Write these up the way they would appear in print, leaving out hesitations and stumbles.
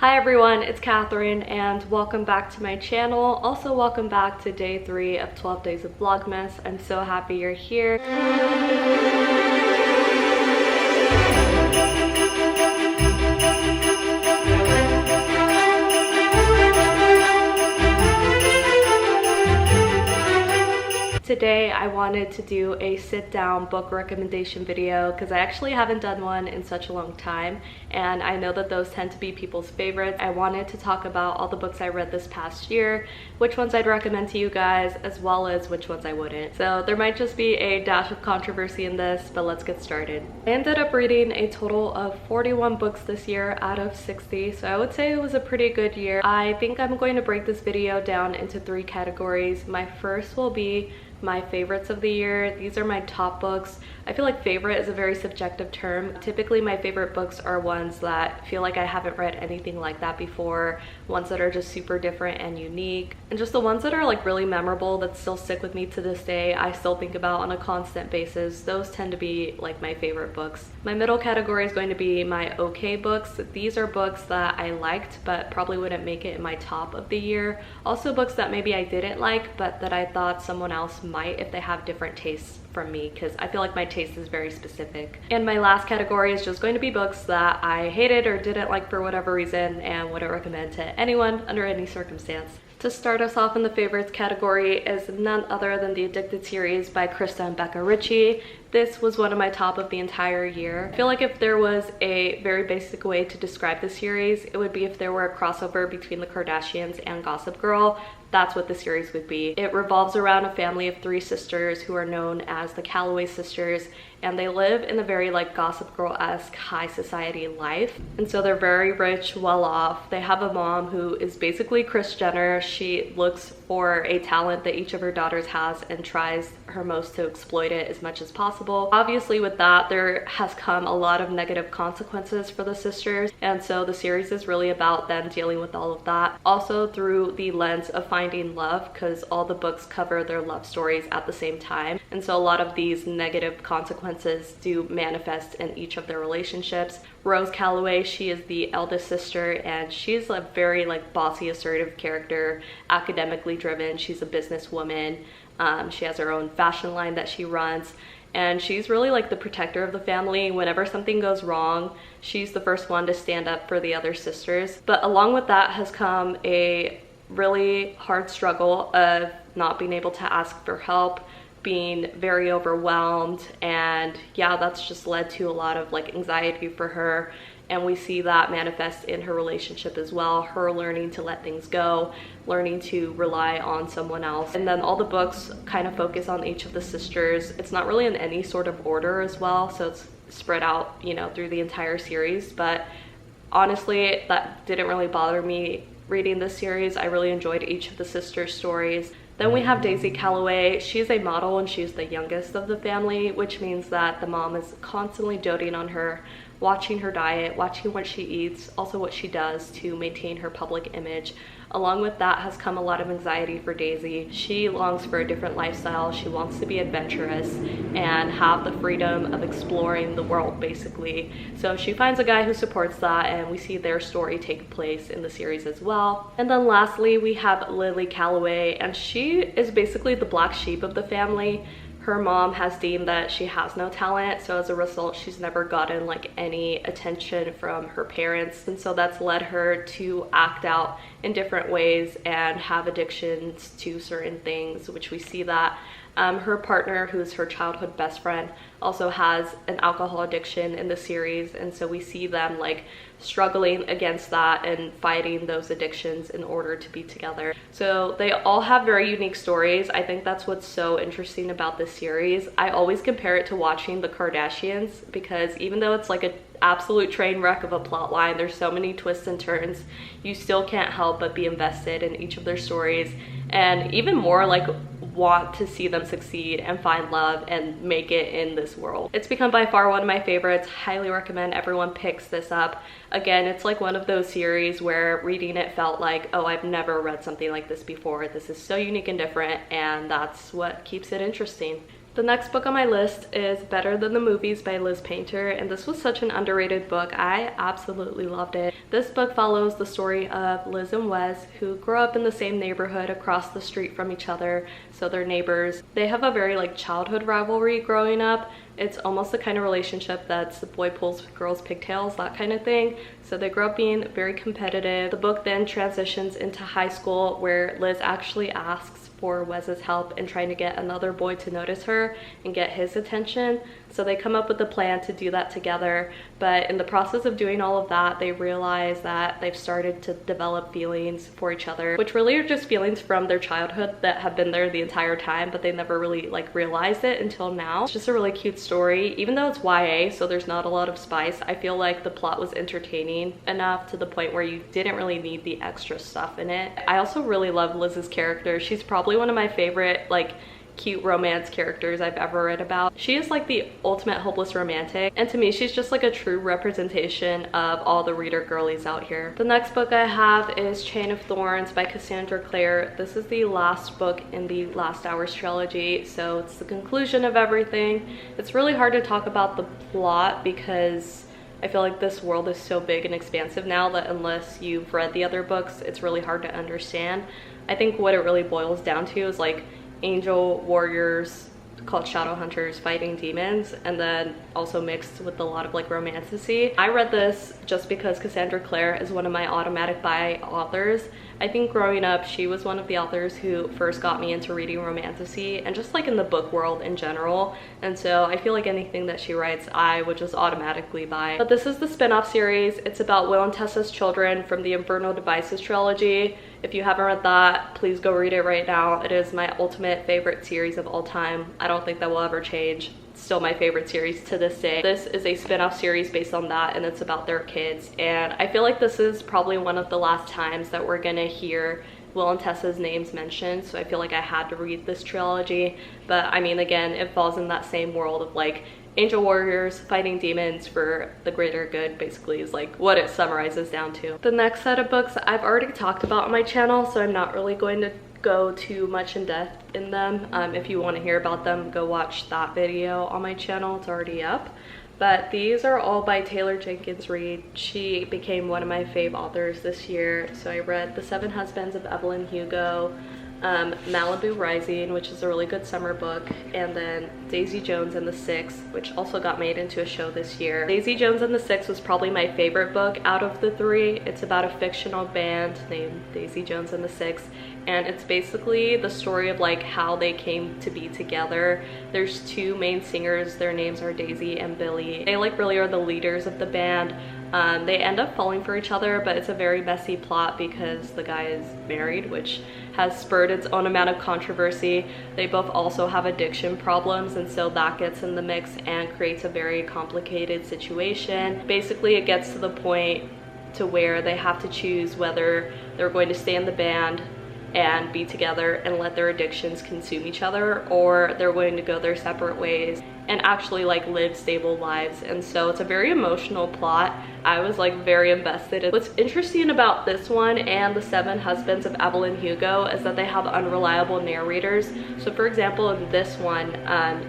Hi everyone, it's Catherine and welcome back to my channel. Also welcome back to day 3 of 12 days of vlogmas. I'm so happy you're here. Today I wanted to do a sit-down book recommendation video because I actually haven't done one in such a long time, and I know that those tend to be people's favorites. I wanted to talk about all the books I read this past year, which ones I'd recommend to you guys, as well as which ones I wouldn't. So there might just be a dash of controversy in this, but let's get started. I ended up reading a total of 41 books this year out of 60, so I would say it was a pretty good year. I think I'm going to break this video down into 3 categories. My first will be my favorites of the year. These are my top books. I feel like favorite is a very subjective term. Typically my favorite books are ones that feel like I haven't read anything like that before, ones that are just super different and unique, and just the ones that are like really memorable that still stick with me to this day. I still think about on a constant basis. Those tend to be like my favorite books. My middle category is going to be my okay books. These are books that I liked but probably wouldn't make it in my top of the year. Also books that maybe I didn't like but that I thought someone else might if they have different tastes from me, because I feel like my taste is very specific. And my last category is just going to be books that I hated or didn't like for whatever reason and wouldn't recommend to anyone under any circumstance. To start us off in the favorites category is none other than the Addicted series by Krista and Becca Ritchie. This was one of my top of the entire year. I feel like if there was a very basic way to describe the series, it would be if there were a crossover between the Kardashians and Gossip Girl. That's what the series would be. It revolves around a family of 3 sisters who are known as the Calloway sisters, and they live in a very like Gossip Girl-esque high society life. And so they're very rich, well off. They have a mom who is basically Kris Jenner. She looks for a talent that each of her daughters has and tries her most to exploit it as much as possible. Obviously with that, there has come a lot of negative consequences for the sisters, and so the series is really about them dealing with all of that. Also through the lens of finding love, because all the books cover their love stories at the same time, and so a lot of these negative consequences do manifest in each of their relationships. Rose Calloway, she is the eldest sister, and she's a very like bossy, assertive character, academically driven. She's a businesswoman. She has her own fashion line that she runs, and she's really like the protector of the family. Whenever something goes wrong, she's the first one to stand up for the other sisters. But along with that has come a really hard struggle of not being able to ask for help, being very overwhelmed, and yeah, that's just led to a lot of like anxiety for her. And we see that manifest in her relationship as well, her learning to let things go, learning to rely on someone else. And then all the books kind of focus on each of the sisters. It's not really in any sort of order as well, so it's spread out, you know, through the entire series. But honestly, that didn't really bother me reading this series. I really enjoyed each of the sisters' stories. Then we have Daisy Calloway. She's a model and she's the youngest of the family, which means that the mom is constantly doting on her, watching her diet, watching what she eats, also what she does to maintain her public image. Along with that has come a lot of anxiety for Daisy. She longs for a different lifestyle. She wants to be adventurous and have the freedom of exploring the world, basically. So she finds a guy who supports that, and we see their story take place in the series as well. And then lastly, we have Lily Calloway, and she is basically the black sheep of the family. Her mom has deemed that she has no talent, so as a result she's never gotten like any attention from her parents, and so that's led her to act out in different ways and have addictions to certain things, which we see that her partner, who's her childhood best friend, also has an alcohol addiction in the series, and so we see them like struggling against that and fighting those addictions in order to be together. So they all have very unique stories. I think that's what's so interesting about this series. I always compare it to watching the Kardashians, because even though it's like an absolute train wreck of a plot line, there's so many twists and turns, you still can't help but be invested in each of their stories, and even more like want to see them succeed and find love and make it in this world. It's become by far one of my favorites. Highly recommend everyone picks this up. Again, it's like one of those series where reading it felt like, oh, I've never read something like this before. This is so unique and different, and that's what keeps it interesting. The next book on my list is Better Than the Movies by Liz Painter, and this was such an underrated book. I absolutely loved it. This book follows the story of Liz and Wes, who grow up in the same neighborhood across the street from each other, so they're neighbors. They have a very like childhood rivalry growing up. It's almost the kind of relationship that's the boy pulls girl's pigtails, that kind of thing. So they grow up being very competitive. The book then transitions into high school, where Liz actually asks for Wes's help in trying to get another boy to notice her and get his attention. So they come up with a plan to do that together, but in the process of doing all of that, they realize that they've started to develop feelings for each other, which really are just feelings from their childhood that have been there the entire time, but they never really like realized it until now. It's just a really cute story. Even though it's YA, so there's not a lot of spice, I feel like the plot was entertaining enough to the point where you didn't really need the extra stuff in it. I also really love Liz's character. She's probably one of my favorite like cute romance characters I've ever read about. She is like the ultimate hopeless romantic, and to me she's just like a true representation of all the reader girlies out here. The next book I have is Chain of Thorns by Cassandra Clare. This is the last book in the Last Hours trilogy, so it's the conclusion of everything. It's really hard to talk about the plot because I feel like this world is so big and expansive now that unless you've read the other books, it's really hard to understand. I think what it really boils down to is like angel warriors called shadow hunters fighting demons, and then also mixed with a lot of like romanticy. I read this just because Cassandra Clare is one of my automatic buy authors. I think growing up she was one of the authors who first got me into reading romanticy and just like in the book world in general, and so I feel like anything that she writes I would just automatically buy. But this is the spin-off series. It's about Will and Tessa's children from the Infernal Devices trilogy. If you haven't read that, please go read it right now. It is my ultimate favorite series of all time. I don't think that will ever change. It's still my favorite series to this day. This is a spin-off series based on that, and it's about their kids. And I feel like this is probably one of the last times that we're gonna hear Will and Tessa's names mentioned, so I feel like I had to read this trilogy. But I mean, again, it falls in that same world of like angel warriors fighting demons for the greater good, basically, is like what it summarizes down to. The next set of books I've already talked about on my channel, so I'm not really going to go too much in depth in them. If you want to hear about them, go watch that video on my channel. It's already up. But these are all by Taylor Jenkins Reid. She became one of my fave authors this year. So I read The Seven Husbands of Evelyn Hugo, Malibu Rising, which is a really good summer book, and then Daisy Jones and the Six, which also got made into a show this year. Daisy Jones and the Six was probably my favorite book out of the three. It's about a fictional band named Daisy Jones and the Six, and it's basically the story of like how they came to be together. There's two main singers, their names are Daisy and Billy. They like really are the leaders of the band. They end up falling for each other, but it's a very messy plot because the guy is married, which has spurred its own amount of controversy. They both also have addiction problems, and so that gets in the mix and creates a very complicated situation. Basically, it gets to the point to where they have to choose whether they're going to stay in the band and be together and let their addictions consume each other, or they're going to go their separate ways and actually like live stable lives. And so it's a very emotional plot. I was like very invested. What's interesting about this one and The Seven Husbands of Evelyn Hugo is that they have unreliable narrators. So for example, in this one,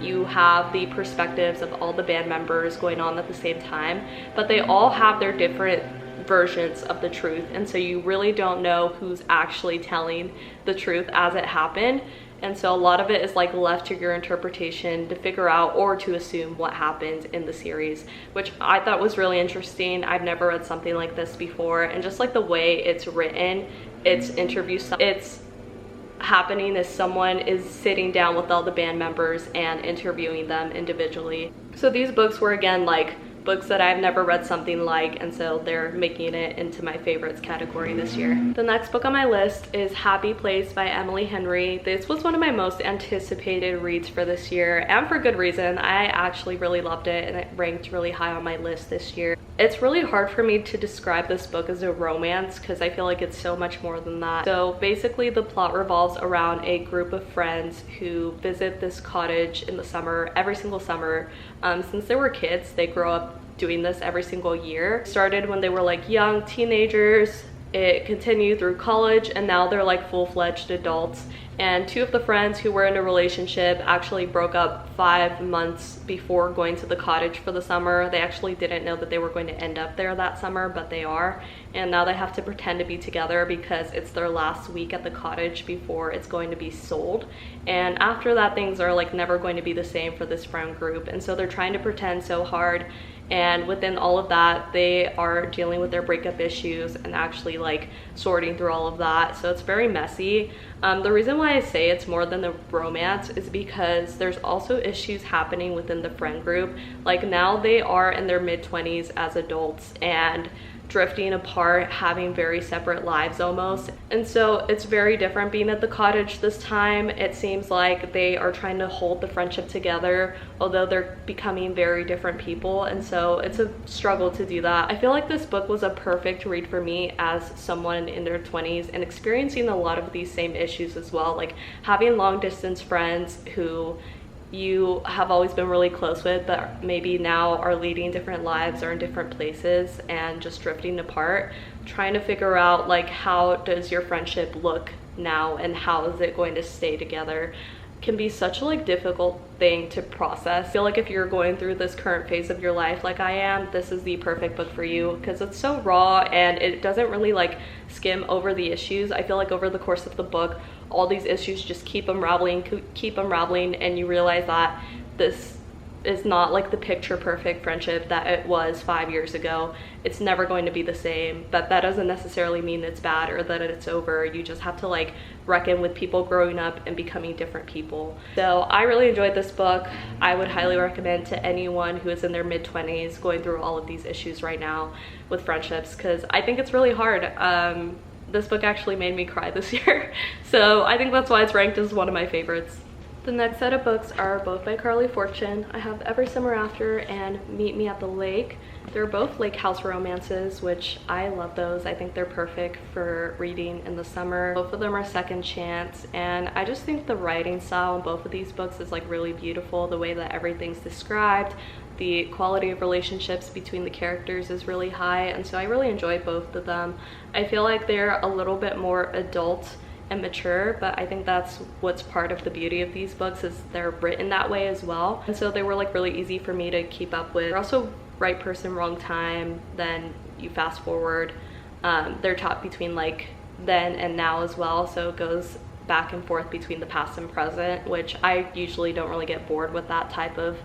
you have the perspectives of all the band members going on at the same time, but they all have their different versions of the truth, and so you really don't know who's actually telling the truth as it happened. And so a lot of it is like left to your interpretation to figure out or to assume what happened in the series, which I thought was really interesting. I've never read something like this before, and just like the way it's written, it's interview style. It's happening as someone is sitting down with all the band members and interviewing them individually. So these books were again like books that I've never read something like, and so they're making it into my favorites category this year. The next book on my list is Happy Place by Emily Henry. This was one of my most anticipated reads for this year, and for good reason. I actually really loved it, and it ranked really high on my list this year. It's really hard for me to describe this book as a romance because I feel like it's so much more than that. So basically the plot revolves around a group of friends who visit this cottage in the summer, every single summer. Since they were kids, they grow up doing this every single year. Started when they were like young teenagers, it continued through college, and now they're like full-fledged adults. And two of the friends who were in a relationship actually broke up 5 months before going to the cottage for the summer. They actually didn't know that they were going to end up there that summer, but they are. And now they have to pretend to be together because it's their last week at the cottage before it's going to be sold. And after that, things are like never going to be the same for this friend group. And so they're trying to pretend so hard. And within all of that, they are dealing with their breakup issues and actually like sorting through all of that. So it's very messy. The reason why I say it's more than the romance is because there's also issues happening within the friend group. Like now they are in their mid-20s as adults and drifting apart, having very separate lives almost. And so it's very different being at the cottage this time. It seems like they are trying to hold the friendship together, although they're becoming very different people. And so it's a struggle to do that. I feel like this book was a perfect read for me as someone in their 20s and experiencing a lot of these same issues as well. Like having long distance friends who you have always been really close with, but maybe now are leading different lives or in different places and just drifting apart, trying to figure out like how does your friendship look now and how is it going to stay together can be such a like difficult thing to process. I feel like if you're going through this current phase of your life like I am, this is the perfect book for you because it's so raw and it doesn't really like skim over the issues. I feel like over the course of the book, all these issues just keep unraveling, and you realize that this is not like the picture perfect friendship that it was 5 years ago. It's never going to be the same, but that doesn't necessarily mean it's bad or that it's over. You just have to like reckon with people growing up and becoming different people. So I really enjoyed this book. I would highly recommend to anyone who is in their mid-20s going through all of these issues right now with friendships, because I think it's really hard. This book actually made me cry this year, so I think that's why it's ranked as one of my favorites. The next set of books are both by Carly Fortune. I have Every Summer After and Meet Me at the Lake. They're both lake house romances, which I love those. I think they're perfect for reading in the summer. Both of them are second chance, and I just think the writing style in both of these books is like really beautiful. The way that everything's described, the quality of relationships between the characters is really high, and so I really enjoy both of them. I feel like they're a little bit more adult and mature, but I think that's what's part of the beauty of these books, is they're written that way as well. And so they were like really easy for me to keep up with. They're also right person, wrong time. Then you fast forward. They're taught between like then and now as well, so it goes back and forth between the past and present, which I usually don't really get bored with that type of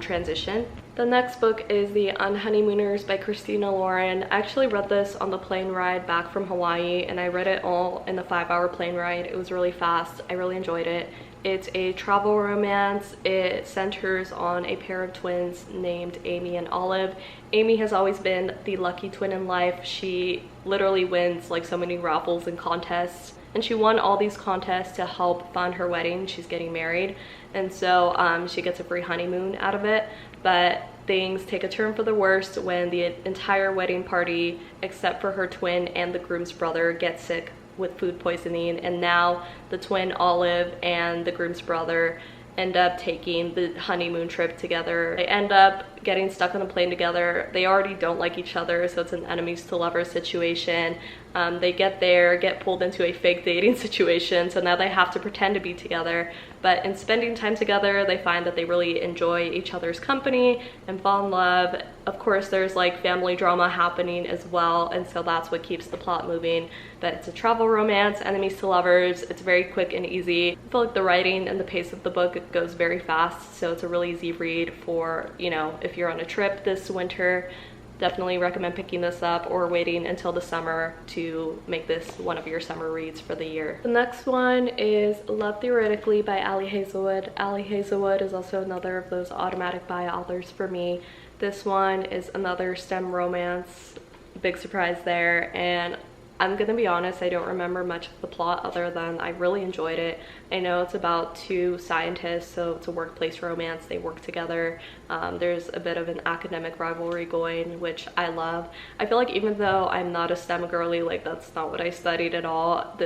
transition. The next book is The Unhoneymooners by Christina Lauren. I actually read this on the plane ride back from Hawaii, and I read it all in the 5-hour plane ride. It was really fast. I really enjoyed it. It's a travel romance. It centers on a pair of twins named Amy and Olive. Amy has always been the lucky twin in life. She literally wins like so many raffles and contests, and she won all these contests to help fund her wedding. She's getting married, and so she gets a free honeymoon out of it. But things take a turn for the worst when the entire wedding party, except for her twin and the groom's brother, get sick with food poisoning, and now the twin Olive and the groom's brother end up taking the honeymoon trip together. They end up getting stuck on a plane together. They already don't like each other, so it's an enemies to lovers situation. They get there, get pulled into a fake dating situation, so now they have to pretend to be together. But in spending time together, they find that they really enjoy each other's company and fall in love. Of course, there's like family drama happening as well, and so that's what keeps the plot moving. But it's a travel romance, enemies to lovers. It's very quick and easy. I feel like the writing and the pace of the book goes very fast, so it's a really easy read for, you know, if you're on a trip this winter. Definitely recommend picking this up or waiting until the summer to make this one of your summer reads for the year. The next one is Love Theoretically by Ali Hazelwood. Ali Hazelwood is also another of those automatic buy authors for me. This one is another STEM romance. Big surprise there, and I'm gonna be honest, I don't remember much of the plot other than I really enjoyed it. I know it's about two scientists, so it's a workplace romance. They work together. There's a bit of an academic rivalry going, which I love. I feel like even though I'm not a STEM girly, like that's not what I studied at all,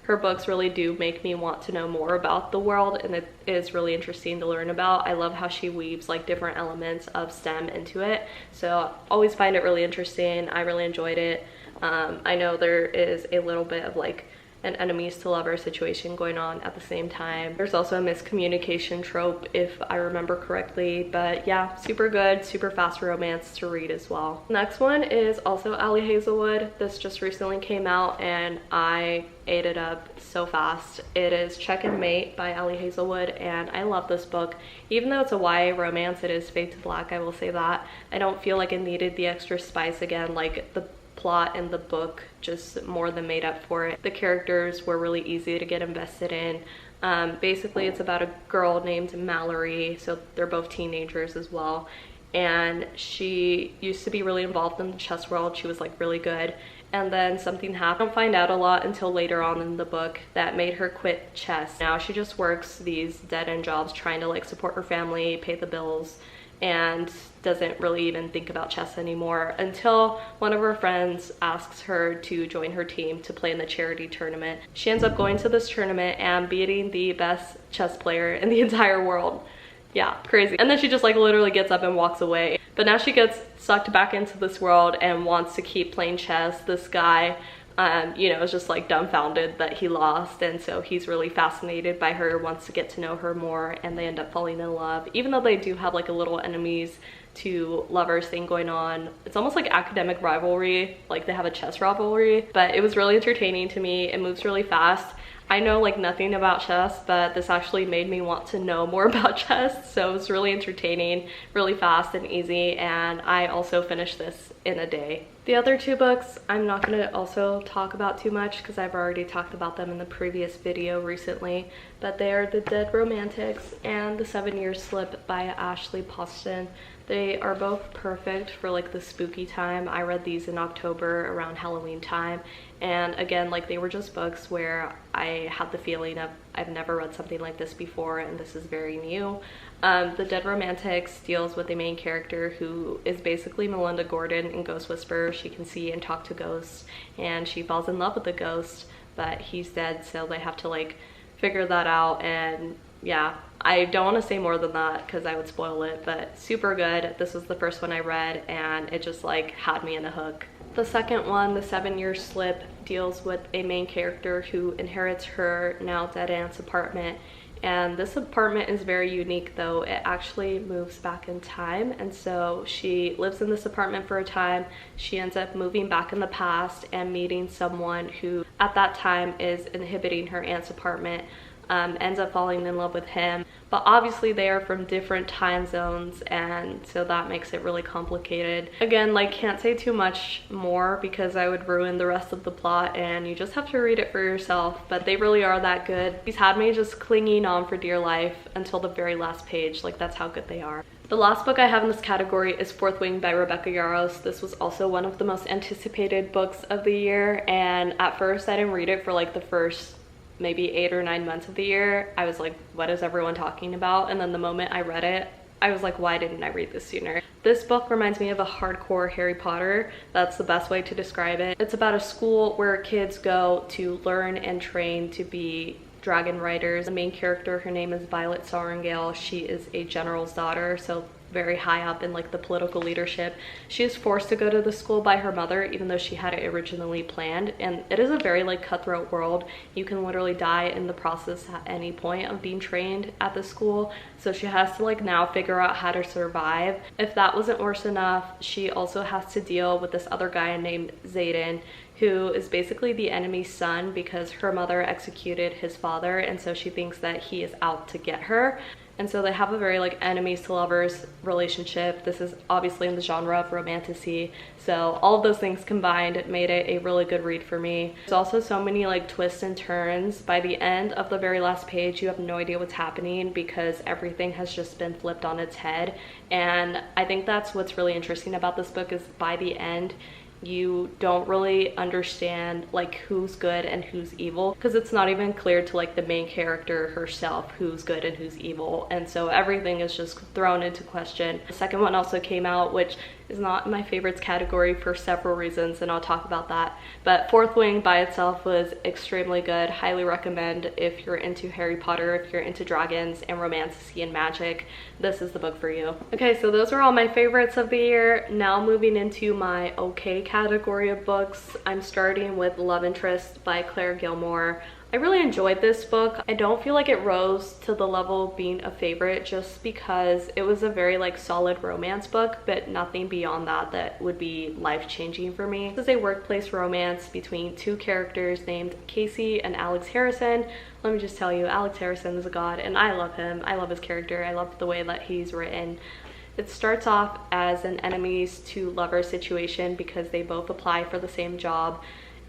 her books really do make me want to know more about the world, and it is really interesting to learn about. I love how she weaves like different elements of STEM into it, so I always find it really interesting. I really enjoyed it. I know there is a little bit of like an enemies to lover situation going on at the same time. There's also a miscommunication trope if I remember correctly, but yeah, super good, super fast romance to read as well. Next one is also Ali Hazelwood. This just recently came out and I ate it up so fast. It is Check and Mate by Ali Hazelwood, and I love this book. Even though it's a YA romance, it is fade to black, I will say that. I don't feel like it needed the extra spice again, like the plot in the book just more than made up for it. The characters were really easy to get invested in. Basically it's about a girl named Mallory, so they're both teenagers as well, and she used to be really involved in the chess world. She was like really good, and then something happened. I don't find out a lot until later on in the book that made her quit chess. Now she just works these dead-end jobs trying to like support her family, pay the bills, and doesn't really even think about chess anymore until one of her friends asks her to join her team to play in the charity tournament. She ends up going to this tournament and beating the best chess player in the entire world. Yeah, crazy. And then she just like literally gets up and walks away. But now she gets sucked back into this world and wants to keep playing chess. This guy you know, is just like dumbfounded that he lost, and so he's really fascinated by her, wants to get to know her more, and they end up falling in love. Even though they do have like a little enemies to lovers thing going on, it's almost like academic rivalry, like they have a chess rivalry, but it was really entertaining to me. It moves really fast. I know like nothing about chess, but this actually made me want to know more about chess, so it was really entertaining, really fast and easy, and I also finished this in a day. The other two books I'm not going to also talk about too much because I've already talked about them in the previous video recently, but they are The Dead Romantics and The 7 Year Slip by Ashley Poston. They are both perfect for like the spooky time. I read these in October around Halloween time, and again, like they were just books where I had the feeling of I've never read something like this before and this is very new. The Dead Romantics deals with a main character who is basically Melinda Gordon in Ghost Whisperer. She can see and talk to ghosts, and she falls in love with the ghost, but he's dead, so they have to like figure that out. And yeah, I don't want to say more than that because I would spoil it, but super good. This was the first one I read and it just like had me in a hook. The second one, The 7 Year Slip, deals with a main character who inherits her now dead aunt's apartment. And this apartment is very unique though. It actually moves back in time, and so she lives in this apartment for a time. She ends up moving back in the past and meeting someone who at that time is inhabiting her aunt's apartment. Ends up falling in love with him, but obviously they are from different time zones, and so that makes it really complicated. Again, like can't say too much more because I would ruin the rest of the plot, and you just have to read it for yourself, but they really are that good. These had me just clinging on for dear life until the very last page. Like that's how good they are. The last book I have in this category is Fourth Wing by Rebecca Yarros. This was also one of the most anticipated books of the year, and at first I didn't read it for like the first maybe 8 or 9 months of the year. I was like, what is everyone talking about? And then the moment I read it, I was like, why didn't I read this sooner? This book reminds me of a hardcore Harry Potter. That's the best way to describe it. It's about a school where kids go to learn and train to be dragon riders. The main character, her name is Violet Sorrengail. She is a general's daughter, so very high up in like the political leadership. She is forced to go to the school by her mother, even though she had it originally planned, and it is a very like cutthroat world. You can literally die in the process at any point of being trained at the school, so she has to like now figure out how to survive. If that wasn't worse enough, she also has to deal with this other guy named Xaden, who is basically the enemy's son because her mother executed his father, and so she thinks that he is out to get her. And so they have a very like enemies to lovers relationship. This is obviously in the genre of romantasy, so all of those things combined made it a really good read for me. There's also so many like twists and turns. By the end of the very last page, you have no idea what's happening because everything has just been flipped on its head. And I think that's what's really interesting about this book, is by the end you don't really understand like who's good and who's evil, because it's not even clear to like the main character herself who's good and who's evil, and so everything is just thrown into question. The second one also came out, which is not in my favorites category for several reasons, and I'll talk about that. But Fourth Wing by itself was extremely good. Highly recommend if you're into Harry Potter, if you're into dragons and romantasy and magic, this is the book for you. Okay, so those are all my favorites of the year. Now moving into my okay category of books, I'm starting with Love Interest by Claire Gilmore. I really enjoyed this book. I don't feel like it rose to the level of being a favorite just because it was a very like solid romance book, but nothing beyond that would be life-changing for me. This is a workplace romance between two characters named Casey and Alex Harrison. Let me just tell you, Alex Harrison is a god and I love him. I love his character. I love the way that he's written. It starts off as an enemies to lovers situation because they both apply for the same job,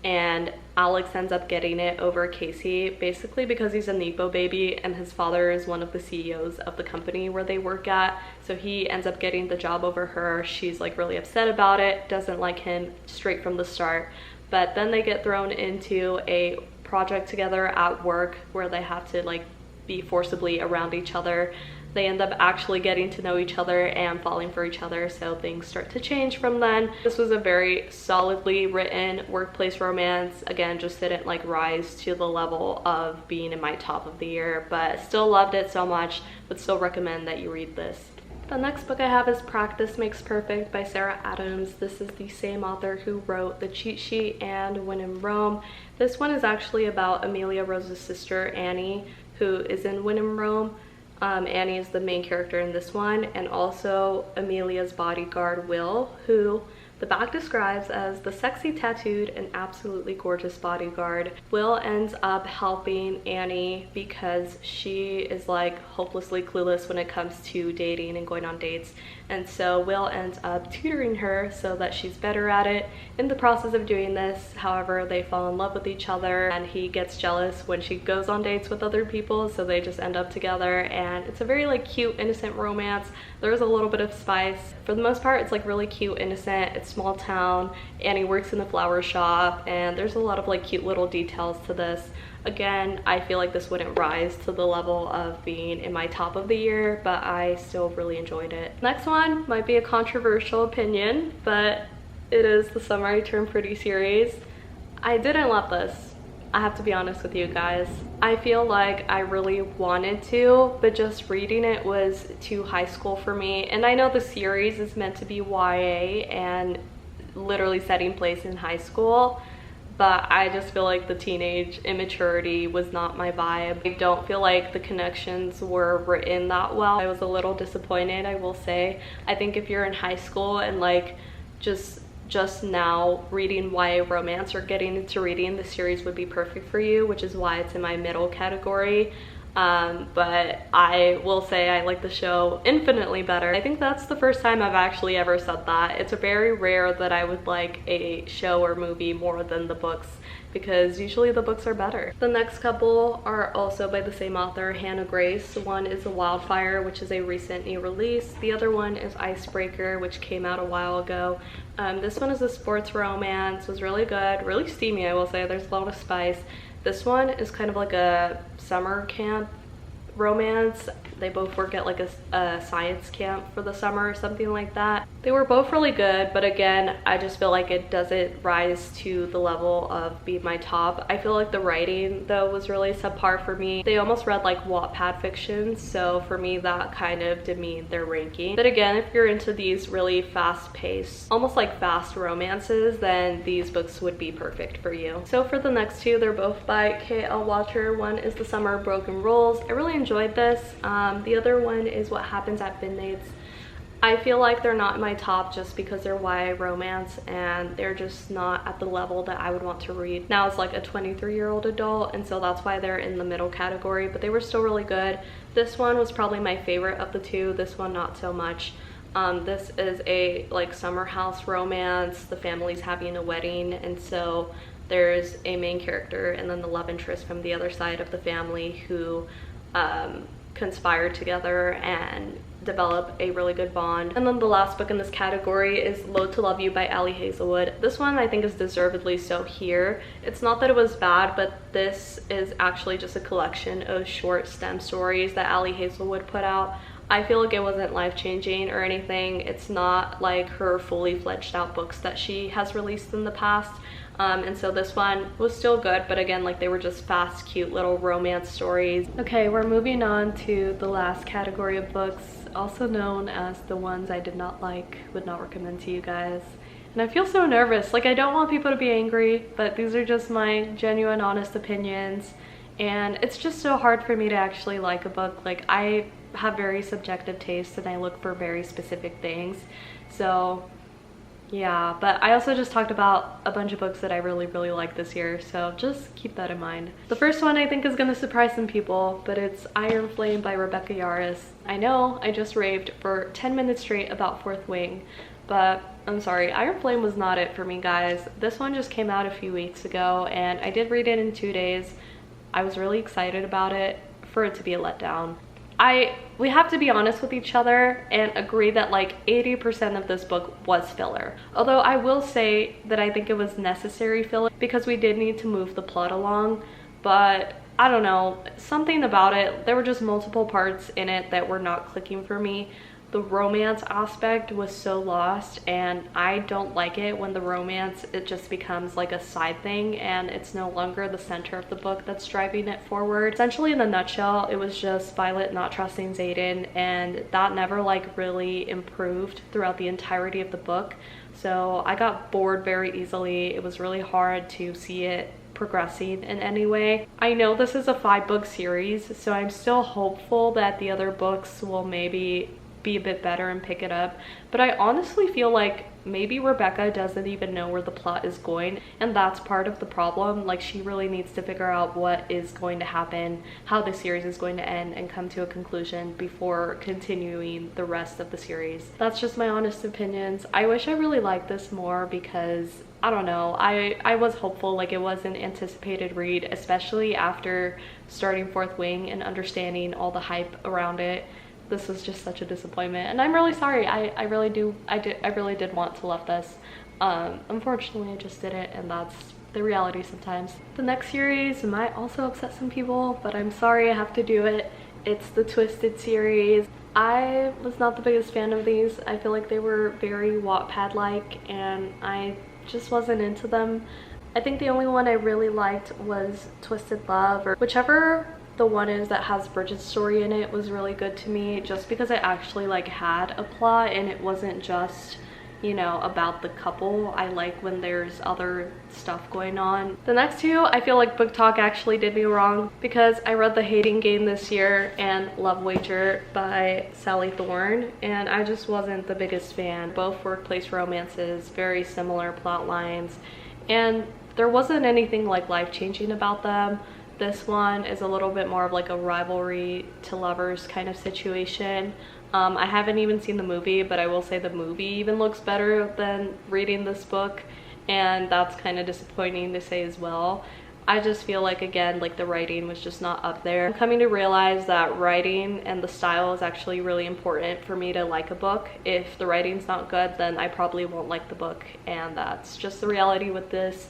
and Alex ends up getting it over Casey basically because he's a Nepo baby and his father is one of the CEOs of the company where they work at, so he ends up getting the job over her. She's like really upset about it, doesn't like him straight from the start, but then they get thrown into a project together at work where they have to like be forcibly around each other. They end up actually getting to know each other and falling for each other, so things start to change from then. This was a very solidly written workplace romance. Again, just didn't like rise to the level of being in my top of the year, but still loved it so much, would still recommend that you read this. The next book I have is Practice Makes Perfect by Sarah Adams. This is the same author who wrote The Cheat Sheet and When in Rome. This one is actually about Amelia Rose's sister, Annie, who is in When in Rome. Annie is the main character in this one, and also Amelia's bodyguard, Will, who the back describes as the sexy, tattooed, and absolutely gorgeous bodyguard. Will ends up helping Annie because she is like hopelessly clueless when it comes to dating and going on dates, and so Will ends up tutoring her so that she's better at it. In the process of doing this, however, they fall in love with each other and he gets jealous when she goes on dates with other people, so they just end up together, and it's a very like cute, innocent romance. There's a little bit of spice. For the most part, it's like really cute, innocent. It's small town. Annie works in the flower shop, and there's a lot of like cute little details to this. Again, I feel like this wouldn't rise to the level of being in my top of the year, but I still really enjoyed it. Next one might be a controversial opinion, but it is the Summer I Turned Pretty series. I didn't love this. I have to be honest with you guys. I feel like I really wanted to, but just reading it was too high school for me. And I know the series is meant to be YA and literally setting place in high school, but I just feel like the teenage immaturity was not my vibe. I don't feel like the connections were written that well. I was a little disappointed, I will say. I think if you're in high school and like just now reading YA romance or getting into reading, the series would be perfect for you, which is why it's in my middle category. But I will say I like the show infinitely better. I think that's the first time I've actually ever said that. It's very rare that I would like a show or movie more than the books, because usually the books are better. The next couple are also by the same author, Hannah Grace. One is A Wildfire, which is a recent new release. The other one is Icebreaker, which came out a while ago. This one is a sports romance, was really good, really steamy, I will say. There's a lot of spice. This one is kind of like a summer camp romance. They both work at like a science camp for the summer or something like that. They were both really good, but again, I just feel like it doesn't rise to the level of being my top. I feel like the writing though was really subpar for me. They almost read like Wattpad fiction, so for me that kind of demeaned their ranking. But again, if you're into these really fast-paced, almost like fast romances, then these books would be perfect for you. So for the next two, they're both by K.L. Walter. One is The Summer of Broken Rules. I really enjoyed this. The other one is What Happens at Midnight's. I feel like they're not in my top just because they're YA romance and they're just not at the level that I would want to read now as like a 23-year-old adult, and so that's why they're in the middle category, but they were still really good. This one was probably my favorite of the two, this one not so much. This is a like summer house romance. The family's having a wedding, and so there's a main character and then the love interest from the other side of the family who conspire together and develop a really good bond. And then the last book in this category is Loathe to Love You by Ali Hazelwood. This one I think is deservedly so here. It's not that it was bad, but this is actually just a collection of short STEM stories that Ali Hazelwood put out. I feel like it wasn't life-changing or anything. It's not like her fully fledged out books that she has released in the past. And so this one was still good, but again, like they were just fast, cute little romance stories. Okay, we're moving on to the last category of books, also known as the ones I did not like, would not recommend to you guys. And I feel so nervous. Like, I don't want people to be angry, but these are just my genuine, honest opinions. And it's just so hard for me to actually like a book. Like, I have very subjective tastes and I look for very specific things. So yeah, but I also just talked about a bunch of books that I really like this year, so just keep that in mind. The first one I think is going to surprise some people, but it's Iron Flame by Rebecca Yarros. I know I just raved for 10 minutes straight about Fourth Wing, but I'm sorry, Iron Flame was not it for me, guys. This one just came out a few weeks ago and I did read it in 2 days. I was really excited about it, for it to be a letdown. We have to be honest with each other and agree that like 80% of this book was filler. Although I will say that I think it was necessary filler because we did need to move the plot along, but I don't know, something about it, there were just multiple parts in it that were not clicking for me. The romance aspect was so lost, and I don't like it when the romance, it just becomes like a side thing and it's no longer the center of the book that's driving it forward. Essentially, in a nutshell, it was just Violet not trusting Xaden, and that never like really improved throughout the entirety of the book. So I got bored very easily. It was really hard to see it progressing in any way. I know this is a 5-book series, so I'm still hopeful that the other books will maybe be a bit better and pick it up, but I honestly feel like maybe Rebecca doesn't even know where the plot is going, and that's part of the problem. Like, she really needs to figure out what is going to happen, how the series is going to end, and come to a conclusion before continuing the rest of the series. That's just my honest opinions. I wish I really liked this more because I don't know, I was hopeful. Like, it was an anticipated read, especially after starting Fourth Wing and understanding all the hype around it. This was just such a disappointment, and I'm really sorry. I really did want to love this. Unfortunately, I just didn't, and that's the reality sometimes. The next series might also upset some people, but I'm sorry, I have to do it. It's the Twisted series. I was not the biggest fan of these. I feel like they were very Wattpad-like, and I just wasn't into them. I think the only one I really liked was Twisted Love, or whichever the one is that has Bridget's story in it was really good to me, just because it actually like had a plot and it wasn't just, you know, about the couple. I like when there's other stuff going on. The next two, I feel like Book Talk actually did me wrong, because I read The Hating Game this year and Love Wager by Sally Thorne, and I just wasn't the biggest fan. Both workplace romances, very similar plot lines, and there wasn't anything like life-changing about them. This one is a little bit more of like a rivalry to lovers kind of situation. I haven't even seen the movie, but I will say the movie even looks better than reading this book, and that's kind of disappointing to say as well. I just feel like, again, like the writing was just not up there. I'm coming to realize that writing and the style is actually really important for me to like a book. If the writing's not good, then I probably won't like the book, and that's just the reality with this.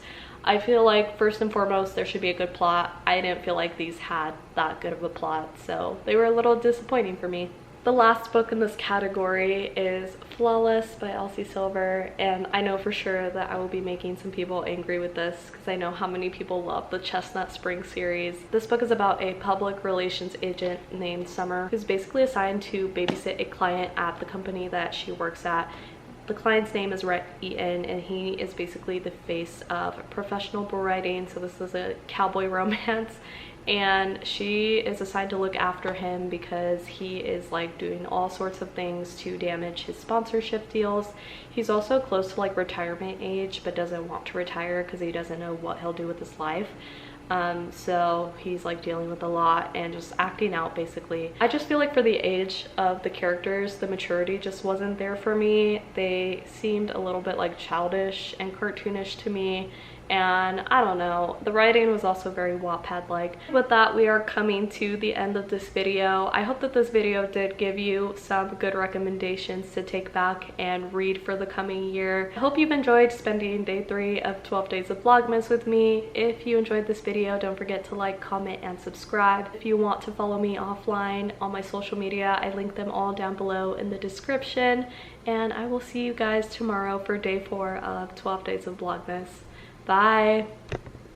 I feel like first and foremost there should be a good plot. I didn't feel like these had that good of a plot, so they were a little disappointing for me. The last book in this category is Flawless by Elsie Silver, and I know for sure that I will be making some people angry with this because I know how many people love the Chestnut Spring series. This book is about a public relations agent named Summer who's basically assigned to babysit a client at the company that she works at. The client's name is Rhett Eaton, and he is basically the face of professional bull riding, so this is a cowboy romance, and she is assigned to look after him because he is like doing all sorts of things to damage his sponsorship deals. He's also close to like retirement age but doesn't want to retire because he doesn't know what he'll do with his life. So he's like dealing with a lot and just acting out basically. I just feel like for the age of the characters, the maturity just wasn't there for me. They seemed a little bit like childish and cartoonish to me, and I don't know, the writing was also very Wattpad-like. With that, we are coming to the end of this video. I hope that this video did give you some good recommendations to take back and read for the coming year. I hope you've enjoyed spending day 3 of 12 days of Vlogmas with me. If you enjoyed this video, don't forget to like, comment, and subscribe. If you want to follow me offline on my social media, I link them all down below in the description. And I will see you guys tomorrow for day 4 of 12 days of Vlogmas. Bye!